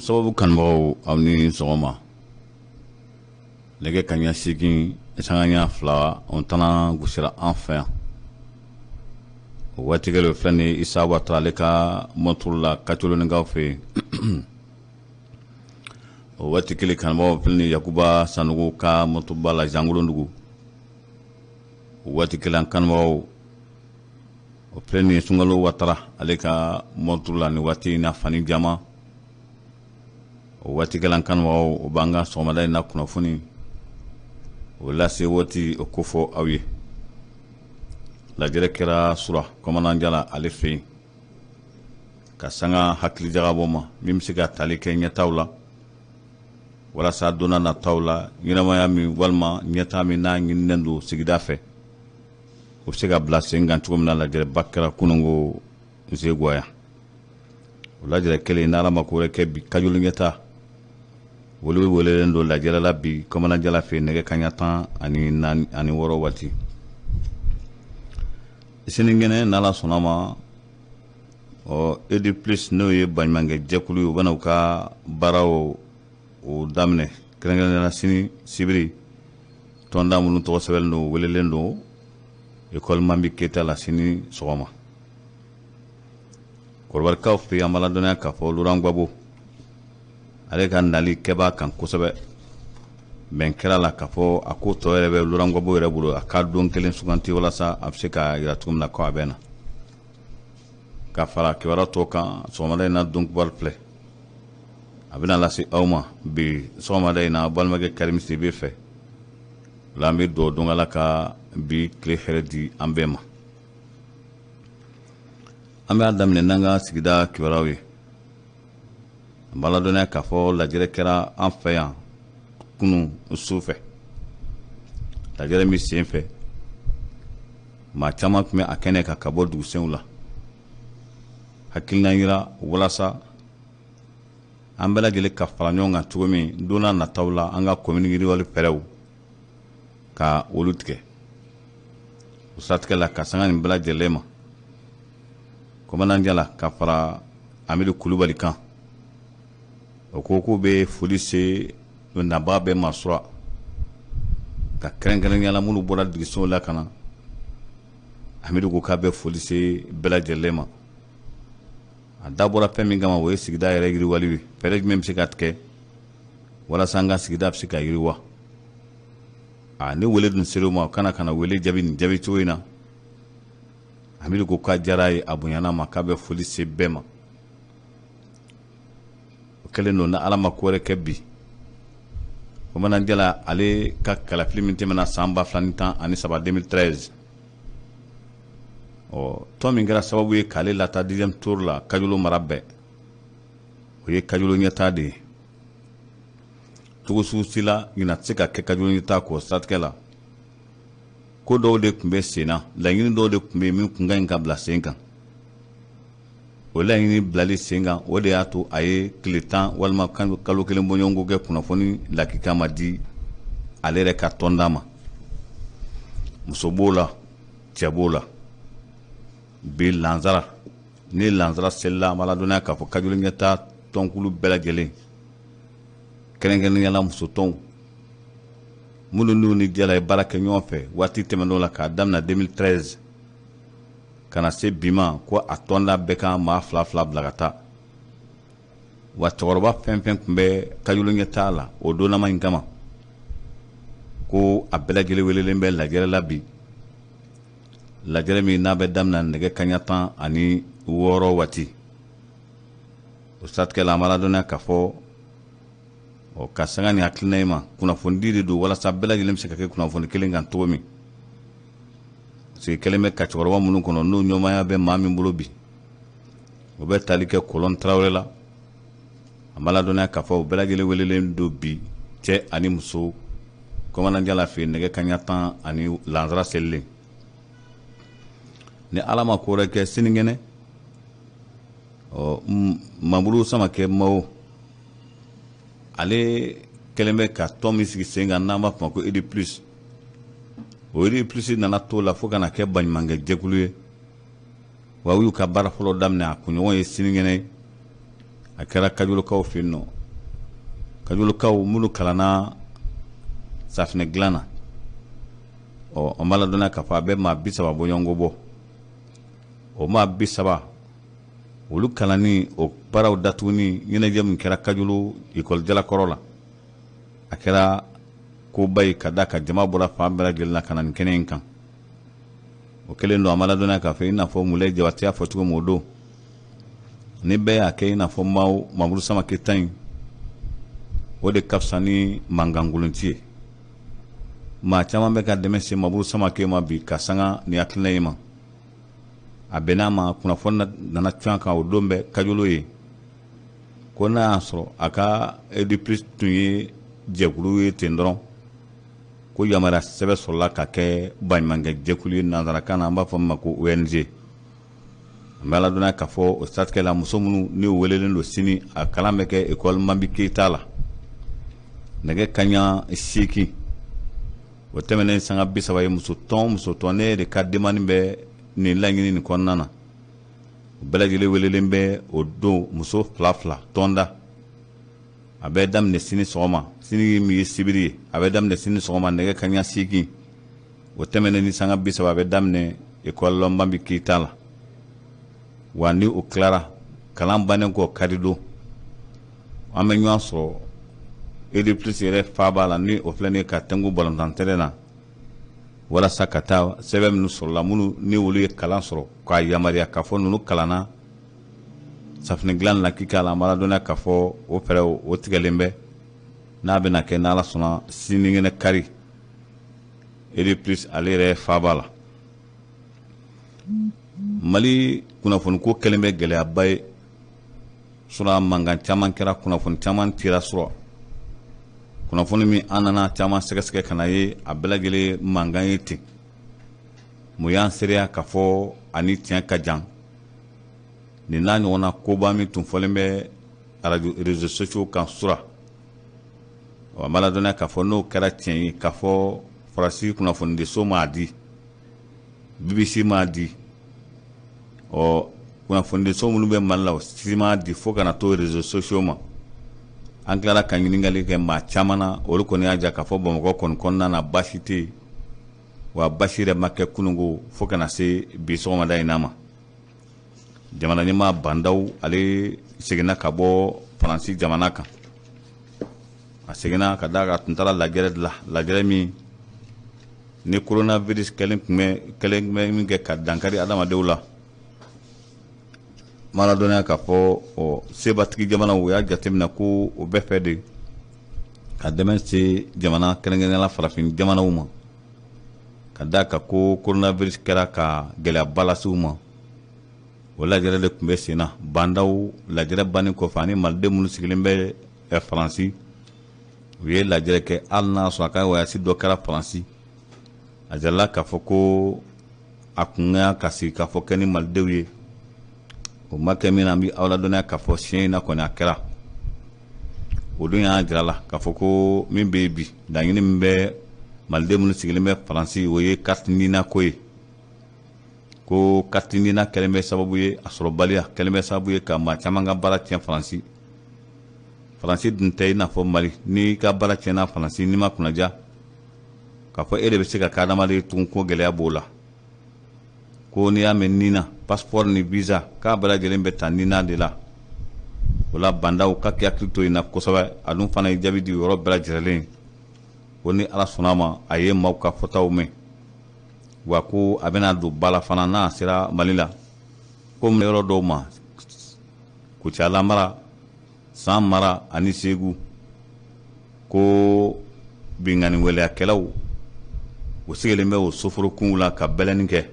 sababu kanbagaw aw ni sɔgɔma nɛgɛ kaɲa 8 sanga 2 on tana gosira an fɛ yan o waati kɛlen filɛ ni Isa Watara ale ka monturu la Katoloninkaw fɛ o waati kɛlen kanbagaw filɛ ni Yakuba Sanogo ka montruba la Jangolondugu o waati kɛlen kanbagaw o filɛ ni Sunkalo Watara ale ka monturu la ni waati na Fani Jama o waati kɛlen kanbagaw o b'an ka sɔgɔmada in na kunnafoni o lase waati o kofɔ aw ye lajɛrɛ kɛra sura kɔmananjala ale fɛ yen ka sanga hakili jagabɔ ma min bɛ se ka tali kɛ ɲɛtaw la walasa donna nataw la ɲɛnamaya min walima ɲɛta min n'a ɲininen don sigida fɛ o bɛ se ka bila sen kan cogo min na lajɛrɛba kɛra kununko Nseguaya o lajɛrɛ kelen n'Ala ma ko wɛrɛ kɛ bi Kajolo ɲɛta wolo welelen don lajɛrɛla bi kɔmananjala fɛ nɛgɛ kaɲa 16 waati sinikɛnɛ n'Ala sɔnna ma Edi Plus n'o ye baɲumankɛ jɛkulu ye u bɛna u ka baaraw o daminɛ kɛrɛnkɛrɛnnenya sini sibiri tɔnda minnu tɔgɔ sɛbɛnlen don welelen don école Mambi Keyita la sini sɔgɔma kɔrɔbarikaw fɛ an b'a ladɔnniya k'a fɔ Laurent Gbagbo ale ka nali kɛbaa kan kosɛbɛ bɛn kɛra la k'a fɔ a ko tɔ yɛrɛ bɛ Laurent Gbagbo yɛrɛ bolo a ka don kelen suganti walasa a bɛ se ka yira cogo min na ko a bɛ na ka fara kibaruya tɔw kan sɔgɔmada in na donkibaru filɛ a bɛna lase aw ma bi sɔgɔmada in na balimakɛ Karim Sidibe fɛ o la an bɛ dugawu don Ala ka bi tile hɛrɛ di an bɛɛ ma an b'a daminɛ n'an ka sigida kibaruyaw ye an b'a ladɔnniya k'a fɔ lajɛrɛ kɛra an fɛ yan kunun su fɛ lajɛrɛ min sen fɛ maa caman tun bɛ a kɛnɛ kan ka bɔ dugusenw la hakilina yira walasa an bɛɛ lajɛlen ka fara ɲɔgɔn kan cogo min donna nataw la an ka komini yiriwali fɛɛrɛw ka olu tigɛ o siratigɛ la ka sanga nin bɛɛ lajɛlen ma kɔmananjala ka fara Amidu Kulubali kan o ko k'u bɛ foli se nabaga bɛɛ ma sura ka kɛrɛnkɛrɛnnenya la minnu bɔra dugusenw la ka na Amidu ko k'a bɛ foli se bɛɛ lajɛlen ma a dabɔra fɛn min kama o ye sigida yɛrɛ yiriwali ye fɛɛrɛ jumɛn bɛ se ka tigɛ walasa an ka sigida bɛ se ka yiriwa ni wele dun ser'o ma kana wele jaabi nin jaabi cogo in na Amidu ko k'a diyara ye a bonyana ma k'a bɛ foli se bɛɛ ma o kɛlen don na Ala ma ko wɛrɛ kɛ bi Kɔmananjala ale ka kalafili min tɛmɛna san 2013 2013 tɔn min kɛra sababu ye k'ale lata 10e tour la Kajolo mara bɛɛ o ye Kajolo ɲɛta de ye cogo sugu si la ɲina tɛ se ka kɛ Kajolo ɲɛta kɔ siratigɛ la ko dɔw de tun bɛ sen na laɲini dɔw de tun bɛ yen min kun ka ɲi ka bila sen kan o laɲini bilali sen kan o de y'a to a ye tile 10 walima kalo kelen bɔɲɔgɔnko kɛ kunnafoni lakika ma di ale yɛrɛ ka tɔnda ma muso b'o la cɛ b'o la bi lansara ni lansara selila an b'a ladɔnniya k'a fɔ Kajolo ɲɛta tɔnkulu bɛɛ lajɛlen kɛrɛnkɛrɛnnenya la muso tɔnw minnu n'u ni jala ye baara kɛ ɲɔgɔn fɛ waati tɛmɛn'o la k'a daminɛ 2013 ka na se bi ma ko a tɔnda bɛɛ kan maa 2 bila ka taa wa cɛkɔrɔba fɛn fɛn tun bɛ Kajolo ɲɛta la o donnama in kama ko a bɛɛ lajɛlen welelen bɛ lajɛrɛ la bi lajɛrɛ min n'a bɛ daminɛ nɛgɛ kaɲa 16 waati o siratigɛ la an b'a ladɔnniya k'a fɔ ka sanga ni hakilina ye ma kunnafoni di de don walasa bɛɛ lajɛlen bɛ se ka kɛ kunnafoni kelen kan cogo min parce que kɛlen bɛ ka cɛkɔrɔba minnu kɔnɔ n'o ɲɔmaya bɛ maa min bolo bi o bɛ tali kɛ Kolɔn Tarawele la an b'a ladɔnniya k'a fɔ o bɛɛ lajɛlen welelen don bi cɛ ani muso Kɔmananjala fɛ nɛgɛ kaɲa 10 lansara selilen ni Ala ma ko wɛrɛ kɛ sinikɛnɛ Mamuru Samakɛ Mawo ale kɛlen bɛ ka tɔn min sigi sen kan n'an b'a fɔ ko Edi Plus o Edi Plus nana to la fo kana kɛ baɲumankɛ jɛkulu ye wa u y'u ka baara fɔlɔ daminɛ a kunɲɔgɔn ye sinikɛnɛ a kɛra Kajolokaw fɛ yen nɔ kajulukaw minnu kalanna safinɛ dilan na an b'a ladɔnniya k'a fɔ a bɛ maa 30 bɔ ɲɔgɔnko bɔ o maa 30 olu kalanni o baaraw datuguni ɲɛnajɛ min kɛra Kajulu école jalakɔrɔ la a kɛra koba ye ka da ka jama bɔra fan bɛɛ lajɛlen na ka na nin kɛnɛ in kan o kɛlen don an b'a ladɔnniya k'a fɔ i n'a fɔ Mulaye Jabate y'a fɔ cogo min o don ni bɛɛ y'a kɛ i n'a fɔ Mamuru Sama Keyita in o de ka fisa ni mankankolonci ye maa caman bɛ ka dɛmɛ se Mamuru Sama Keyita ma bi ka sanga ni hakilina ye ma a bɛn'a ma kunnafoni nana cun kan o don bɛ Kajulu ye ko n'a y'a sɔrɔ a ka EDPS tun ye jɛkulu ye ten dɔrɔn ko yamaruya sɛbɛn sɔrɔla ka kɛ baɲumankɛ jɛkulu ye nanzarakan na an b'a fɔ min ma ko ONG an bɛ aladɔnniya k'a fɔ o siratigɛ la muso minnu n'u welelen don sini a kalan bɛ kɛ école Mambi Keyita la nɛgɛ kaɲa 8 o tɛmɛnen sanga 30 ye muso tɔn ne de ka demande bɛ nin laɲini nin kɔnɔna na o bɛɛ lajɛlen welelen bɛ o don muso 2 tɔnda a bɛ daminɛ sini sɔgɔma sini min ye sibiri ye a bɛ daminɛ sini sɔgɔma nɛgɛ kaɲa 8 o tɛmɛnen ni sanga 30 a bɛ daminɛ école Mambi Keyita la wa ni o tilara kalan bannen kɔ kari don an bɛ ɲɔgɔn sɔrɔ EDPS yɛrɛ fa b'a la ni o filɛ nin ye ka tɛngu balontan terrain na walasa ka taa sɛbɛn minnu sɔrɔla minnu ni olu ye kalan sɔrɔ k'a yamaruya k'a fɔ ninnu kalanna safinɛ dilan la k'i k'a la an b'a ladɔnniya k'a fɔ o fɛɛrɛ o tigɛlen bɛ n'a bɛna kɛ n'Ala sɔnna sinikɛnɛ kari EDPS ale yɛrɛ fa b'a la Mali kunnafoniko kɛlen bɛ gɛlɛyaba ye sura mankan caman kɛra kunnafoni caman tira sɔrɔ kunnafoni min an nana caman sɛgɛsɛgɛ ka na ye a bɛɛ lajɛlen mankan ye ten mun y'an seereya k'a fɔ ani tiɲɛ ka jan nin n'a ɲɔgɔnna koba min tun fɔlen bɛ radio réseaux sociaux kan sura an b'a ladɔnniya k'a fɔ n'o kɛra tiɲɛ ye k'a fɔ Faransi kunnafonidiso m'a di BBC m'a di kunnafonidiso minnu bɛ Mali la o si m'a di fo kana to réseaux sociaux ma an tilara ka ɲininkali kɛ maa caman na olu kɔni y'a ja k'a fɔ Bamakɔ kɔni kɔnɔna na baasi tɛ yen wa baasi yɛrɛ ma kɛ kununko fo kana se bi sɔgɔmada in na ma jamana ɲɛmaa Bandaw ale seginna ka bɔ Faransi jamana kan a seginna ka da ka tun taara lajɛrɛ min ni coronavirus kɛlen bɛ min kɛ ka dankari adamadenw la m'a ladɔnniya k'a fɔ sebatigi jamanaw o y'a jateminɛ ko o bɛɛ fɛ de ka dɛmɛ se jamana kɛrɛnkɛrɛnnenya la farafin jamanaw ma ka da ka ko coronavirus kɛra ka gɛlɛyaba lase u ma o lajɛrɛ de tun bɛ sen na Bandaw lajɛrɛ bannen kɔfɛ ani maliden minnu sigilen bɛ Faransi u ye lajɛrɛ kɛ hali n'a sɔrɔ a ka wayasi dɔ kɛra Faransi a jirala k'a fɔ ko a kun ka sigi k'a fɔ kɛ ni malidenw ye o ma kɛ min na an bɛ aw ladɔnniya k'a fɔ siɲɛ in na kɔni a kɛra o dun y'a jira la k'a fɔ ko min bɛ yen bi laɲini min bɛ maliden minnu sigilen bɛ Faransi o ye carte nina ko ye ko carte nina kɛlen bɛ sababu ye a sɔrɔbaliya kɛlen bɛ sababu ye ka maa caman ka baara tiɲɛ Faransi dun tɛ i n'a fɔ Mali n'i ka baara tiɲɛna Faransi n'i ma kunnaja k'a fɔ e de bɛ se ka kɛ adamaden tugun ko gɛlɛya b'o la ko n'i y'a mɛn nina passeport ni visa k'a bɛɛ lajɛlen bɛ ta nina de la o la Bandaw k'a k'i hakili to yen na kosɛbɛ a dun fana ye jaabi di yɔrɔ bɛɛ lajɛlen ko ni Ala sɔnna ma a ye maaw ka fɔtaw mɛn wa ko a bɛna don ba la fana n'a sera Mali la ko yɔrɔ dɔw ma Kucala mara San mara ani Segu ko bingani weleyakɛlaw o sigilen bɛ o soforokunw la ka bɛlɛnni kɛ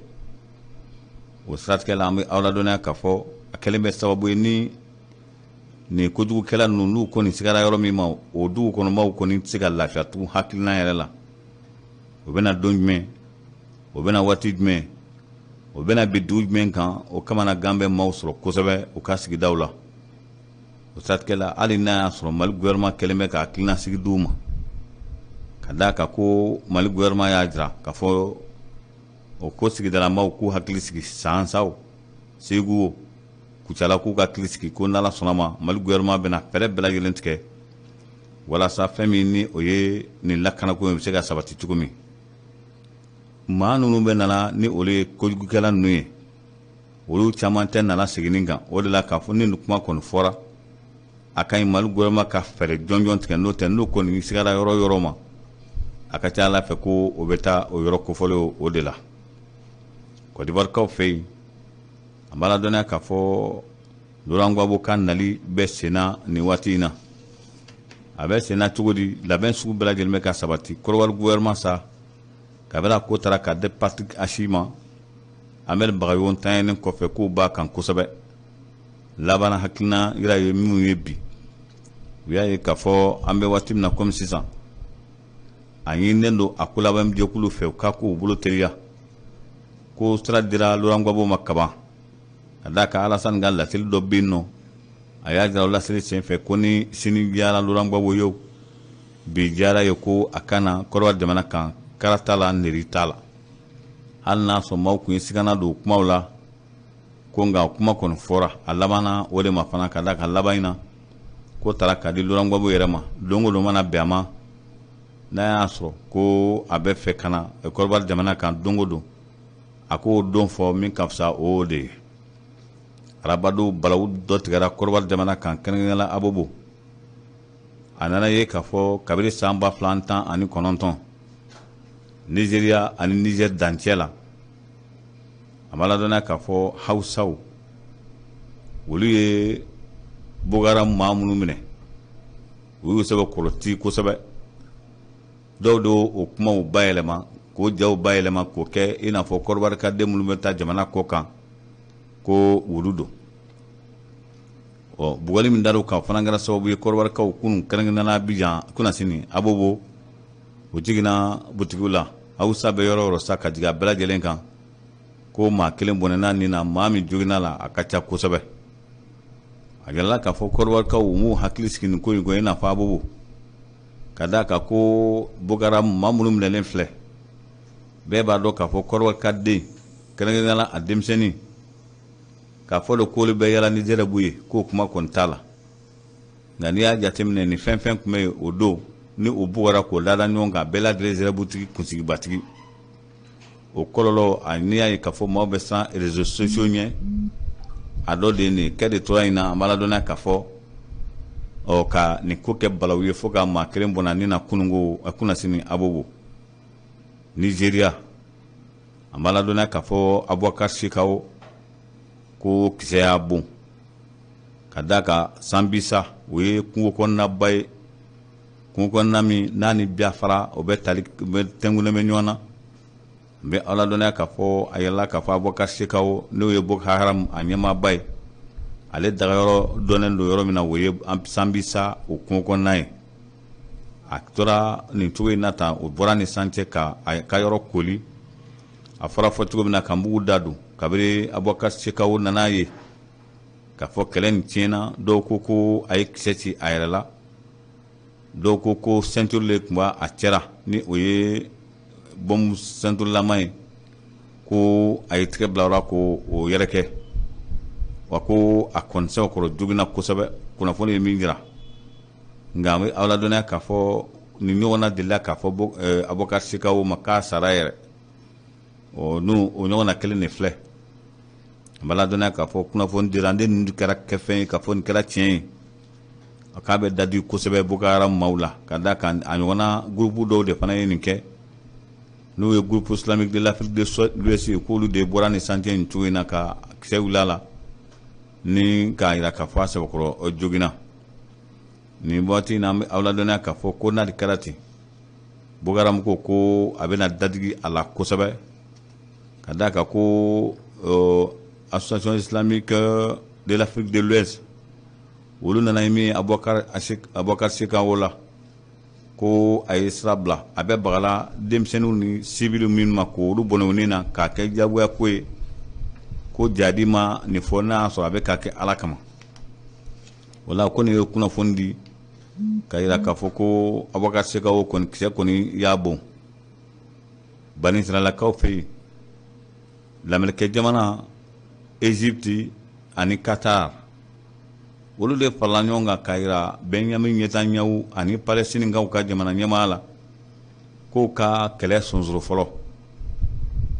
o siratigɛ la an bɛ aw ladɔnniya k'a fɔ a kɛlen bɛ sababu ye ni nin kojugukɛla ninnu n'u kɔni sigara yɔrɔ min ma o dugu kɔnɔmaw kɔni tɛ se ka lafiya tugun hakilina yɛrɛ la o bɛna don jumɛn o bɛna waati jumɛn o bɛna bi dugu jumɛn kan o kamanagan bɛ maaw sɔrɔ kosɛbɛ u ka sigidaw la o siratigɛ la hali n'a y'a sɔrɔ Mali gouvernement kɛlen bɛ ka hakilina sigi d'u ma ka d'a kan ko Mali gouvernement y'a jira k'a fɔ o ko sigidalamaw k'u hakili sigi Sansaw Segu o Kucala k'u ka hakili sigi ko n'Ala sɔnna ma Mali gouvernement bɛna fɛɛrɛ bɛɛ lajɛlen tigɛ walasa fɛn min ni o ye nin lakanako in bɛ se ka sabati cogo min maa ninnu bɛ nana ni olu ye kojugukɛla ninnu ye olu caman tɛ nana segin kan o de la k'a fɔ ni nin kuma kɔni fɔra a ka ɲi Mali gouvernement ka fɛɛrɛ jɔnjɔn tigɛ n'o tɛ n'o kɔni sigara yɔrɔ yɔrɔ ma a ka ca Ala fɛ ko o bɛ taa o yɔrɔ kofɔlen o de la Côte d'Ivoire fɛ yen an b'a ladɔnniya k'a fɔ Laurent Gbagbo ka nali bɛ senna nin waati in na a bɛ senna cogo di labɛn sugu bɛɛ lajɛlen bɛ ka sabati Côte d'Ivoire gouvernement sa kabini a ko taara ka di parti Achi ma Ahmed Bagayogo ntanyalen kɔfɛ k'o b'a kan kosɛbɛ laban hakilina yira ye minnu ye bi u y'a ye k'a fɔ an bɛ waati min na komi sisan a ɲinilen don a ko laban jɛkulu fɛ u k'a k'u bolo teliya ko sira dira Laurent Gbagbo ma kaban ka d'a kan Alassane ka laseli dɔ bɛ yen nɔ a y'a jira o laseli senfɛ ko ni sini diyara Laurent Gbagbo ye bi diyara ye ko a kana Côte d'Ivoire jamana kan kara t'a la neri t'a la hali n'a sɔrɔ maaw kun ye sigana don kumaw la ko nka kuma kɔni fɔra a laban na o de ma fana ka d'a kan laban in na ko taara ka di Laurent Gbagbo yɛrɛ ma don o don mana bɛn a ma n'a y'a sɔrɔ ko a bɛ fɛ ka na Côte d'Ivoire jamana kan don o don a k'o don fɔ min ka fisa o de ye arabadon balawu dɔ tigɛra Côte d'Ivoire jamana kan kɛrɛnkɛrɛnnenya la Abobo a nana ye k'a fɔ kabini san 2019 Nigeria ani Niger dancɛ la a b'a ladɔnniya k'a fɔ Hausaw olu ye Boko Haram maa minnu minɛ u y'u sɛbɛn kɔlɔti kosɛbɛ dɔw de o kumaw bayɛlɛma k'o jaw bayɛlɛma k'o kɛ i n'a fɔ Côte d'Ivoire ka den minnu bɛ taa jamana kɔ kan ko olu don bugɔli min dar'u kan fana kɛra sababu ye Côte d'Ivoire kaw kunun kɛrɛnkɛrɛnnenya Abidjan kunasini Abobo u jiginna butigiw la Hausa bɛ yɔrɔ o yɔrɔ sa ka jigin a bɛɛ lajɛlen kan ko maa kelen bɔnɛna nin na maa min joginna la a ka ca kosɛbɛ a yɛlɛla k'a fɔ Côte d'Ivoire kaw u m'u hakili sigi nin ko in kan i n'a fɔ Abobo ka d'a kan ko Boko Haram maa minnu minɛlen filɛ bɛɛ b'a dɔn k'a fɔ Côte d'Ivoire ka den kɛrɛnkɛrɛnnenya la a denmisɛnnin k'a fɔ de k'olu bɛ yala ni Zerɛbu ye k'o kuma kɔni t'a la nka n'i y'a jateminɛ ni fɛn fɛn tun bɛ yen o don ni o bugɔra k'o lada ɲɔgɔn kan bɛɛ lajɛlen Zerɛbutigi kunsigibatigi o kɔlɔlɔ a n'i y'a ye k'a fɔ maaw bɛ siran réseaux sociaux ɲɛ a dɔ de ye nin kɛ de tora in na an b'a ladɔnniya k'a fɔ ka nin ko kɛ balawu ye fo ka maa kelen bɔnna nin na kununko kunasini Abobo Nigeria an b'a ladɔnniya k'a fɔ Abubakar Shekau ko kisɛ y'a bon ka d'a kan Sambisa o ye kungo kɔnɔnaba ye kungo kɔnɔna min n'a ni Biafra o bɛ tali bɛ tɛnkunnen bɛ ɲɔgɔn na n bɛ Ala dɔnniya k'a fɔ a yɛlɛla k'a fɔ Abubakar Shekau n'o ye Boko Haram a ɲɛmaaba ye ale dagayɔrɔ dɔnnen don yɔrɔ min na o ye Sambisa o kungo kɔnɔna ye a tora nin cogo in na tan o bɔra nin san cɛ ka a ka yɔrɔ koli a fɔra fɔ cogo min na ka mugu da don kabini Abubakar Shekau nana ye k'a fɔ kɛlɛ nin tiɲɛna dɔw ko a ye kisɛ ci a yɛrɛ la dɔw ko ceinture le tun b'a a cɛra ni o ye bɔmu ceinture lama ye ko a ye tigɛ bila o la k'o yɛrɛkɛ wa ko a kɔni sɛbɛkɔrɔ joginna kosɛbɛ kunnafoni ye min jira nka an bɛ aw ladɔnniya k'a fɔ nin ɲɔgɔnna delila k'a fɔ Abubakar Shekau ma k'a sara yɛrɛ n'o o ɲɔgɔnna kelen de filɛ an b'a ladɔnniya k'a fɔ kunnafoni dira an de ninnu kɛra kɛfɛn ye k'a fɔ nin kɛra tiɲɛ ye a k'a bɛ dadi kosɛbɛ Boko Haram maaw la ka d'a kan a ɲɔgɔnna groupe dɔw de fana ye nin kɛ n'o ye groupe islamique de l'Afrique de l'Ouest ye k'olu de bɔra nin santier nin cogo in na ka kisɛ wuli a la ni k'a jira k'a fɔ a sɛbɛkɔrɔ joginna nin waati in na an bɛ aw ladɔnniya k'a fɔ ko n'a de kɛra ten Boko Haram ko a bɛna dadigi a la kosɛbɛ ka d'a kan ko association islamique de l'Afrique de l'Ouest olu nana ye min ye Abubakar Shekau la ko a ye sira bila a bɛ bagala denmisɛnninw ni civil minnu ma k'olu bɔnɛ u ni na k'a kɛ diyagoya ko ye ko jadi ma nin fɔ n'a y'a sɔrɔ a bɛ k'a kɛ Ala kama o la ko nin ye kunnafoni di ka yira k'a fɔ ko Abubakar Shekau kɔni kisɛ kɔni y'a bon Bani Israɛlakaw fɛ yen lamɛnnikɛ jamana Egypte ani Qatar olu de farala ɲɔgɔn kan k'a yira Benyamin Netanyahu ani Palestinikaw ka jamana ɲɛmaa la k'o ka kɛlɛ sonsoro fɔlɔ.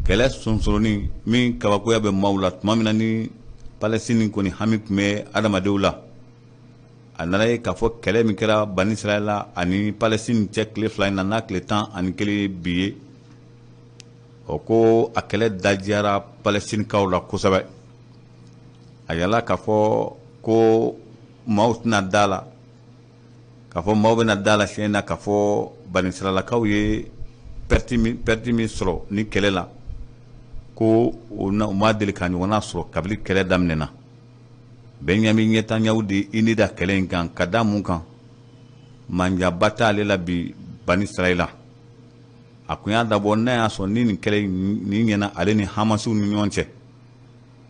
Kɛlɛ sonsoronin min kabakoya bɛ maaw la tuma min na ni Palestine kɔni hami tun bɛ adamadenw la. A nana ye k'a fɔ kɛlɛ min kɛra Bani Israɛl ani Palestine cɛ tile 2 in na n'a tile 11 bi ye. O ko a kɛlɛ dajiyara Palestinikaw la kosɛbɛ. A yala k'a fɔ ko maaw tɛna da la, k'a fɔ maaw bɛna da la fiɲɛ na k'a fɔ Bani Israɛlakaw ye pɛrɛti min sɔrɔ ni kɛlɛ la, ko u ma deli ka ɲɔgɔnna sɔrɔ kabini kɛlɛ daminɛna. Benyamin Netanyahu de ini da kɛlɛ in kan ka da mun kan manjaba t'ale la bi Bani Israɛl. A kun y'a dabɔ n'a y'a sɔrɔ ni nin kɛlɛ nin ɲɛna ale ni Hamasiw ni ɲɔgɔn cɛ,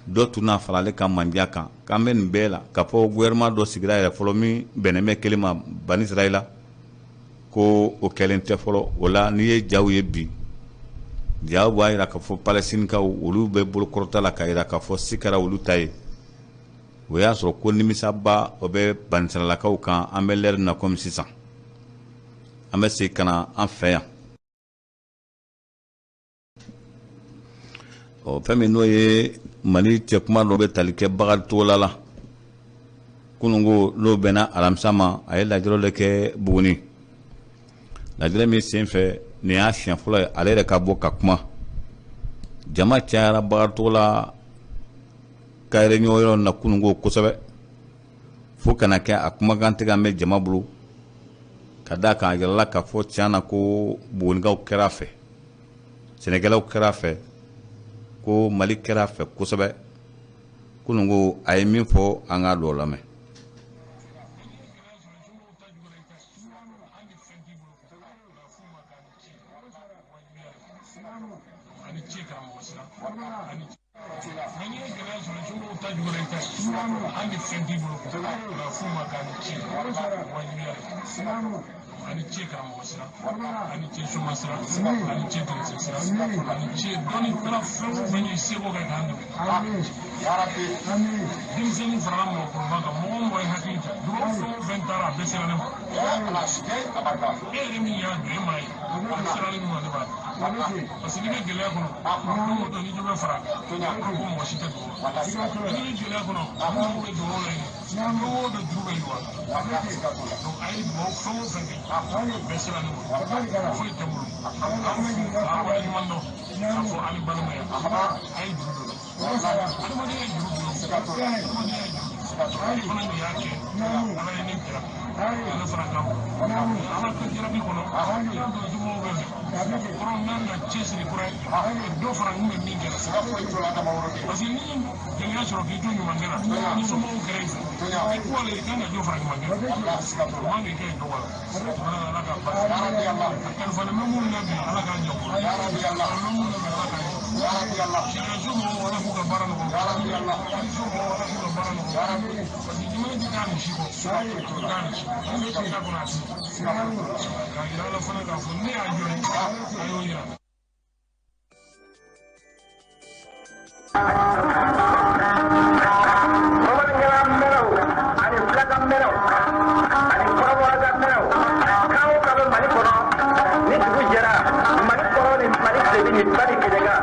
dɔ tun n'a fara ale ka manja kan k'an bɛ nin bɛɛ la k'a fɔ gouvernement dɔ sigira yɛrɛ fɔlɔ min bɛnnen bɛ kelen ma Bani Israɛl, ko o kɛlen tɛ fɔlɔ. O la n'i ye jaw ye bi, jaw b'a jira k'a fɔ Palestinikaw olu bɛ bolokɔrɔta la k'a jira k'a fɔ si kɛra olu ta ye. O y'a sɔrɔ ko nimisaba o bɛ Bani Israɛlakaw kan an bɛ l'ère na comme sisan. An bɛ segin ka na an fɛ yan. Fɛn min n'o ye Mali cɛkuma dɔ bɛ tali kɛ Bakaricogo la kununko n'o bɛnna alamisa ma, a ye lajɛrɛ de kɛ Buguni. Lajɛrɛ min senfɛ nin y'a siɲɛ fɔlɔ ye ale yɛrɛ ka bɔ ka kuma. Jama cayara Bakaricogo la ka réunion yɔrɔ na kununko kosɛbɛ, fo kana kɛ a kumakan tɛ ka mɛn jama bolo, ka d'a kan a yirala k'a fɔ tiɲɛ na ko Bugunikaw kɛra a fɛ, Sɛnɛkɛlaw kɛra a fɛ, ko Mali kɛra a fɛ kosɛbɛ. Kununko a ye min fɔ an k'a dɔ lamɛn. ani ce karamɔgɔ sira ani ce soma sira ani ce direct sira ani ce dɔnni kɛra fɛn o fɛn ye seko kɛ k'an dɛmɛ denmisɛnnin farala mɔgɔkɔrɔba kan mɔgɔ o mɔgɔ ye hakili ta dugawu fɛn o fɛn taara a bɛɛ sera ne ma e yɛrɛ min y'a don e m'a ye a sirali min ma ne b'a dɔn parce que n'i bɛ gɛlɛya kɔnɔ don o don ni dɔ bɛ fara kan ko mɔgɔ si tɛ dugawu la n'i bɛ gɛlɛya kɔnɔ mɔgɔw bɛ dugawu la yen don o don juru bɛ yiriwa donc a ye dugawu fɛn o fɛn kɛ bɛɛ sera ne ma foyi tɛ n bolo a waleɲuman dɔn k'a fɔ ani balimaya a ye juru don adamadenya ye juru don adamadenya ye juru don ale fana de y'a kɛ ala ye ne kɛra ale fana kan ala ka jarabi kɔnɔ y'a dɔn jugumaw bɛ fɛ kɔrɔ n kan ka cɛsiri kura ye dɔ fara n bɛ min kɛra parce que ni gɛlɛya sɔrɔ k'i to ɲuman kɛra ni somɔgɔw kɛra i fɛ i ko ale i kan ka dɔ fara ɲuman kɛra o man k'i kɛ yen dɔgɔ la ala ka barika a kalifalen bɛ minnu na bi ala k'a ɲɛfɔ a kalifalen bɛ minnu na bi ala k'a ɲɛfɔ sariyaso mɔgɔw ala k'u ka baara nɔgɔya haliso mɔgɔw ala k'u ka baara nɔgɔya parce que jamana tɛ taa nin si kɔ taa nin si an bɛ taa kɔnɔ a ti k'a yira ala fana k'a fɔ ne y'a jɔ ye a y'o yira. Mali kɔnɔ ni dugu jɛra Mali kɔrɔ ni Mali tile ni Mali kɛnɛkan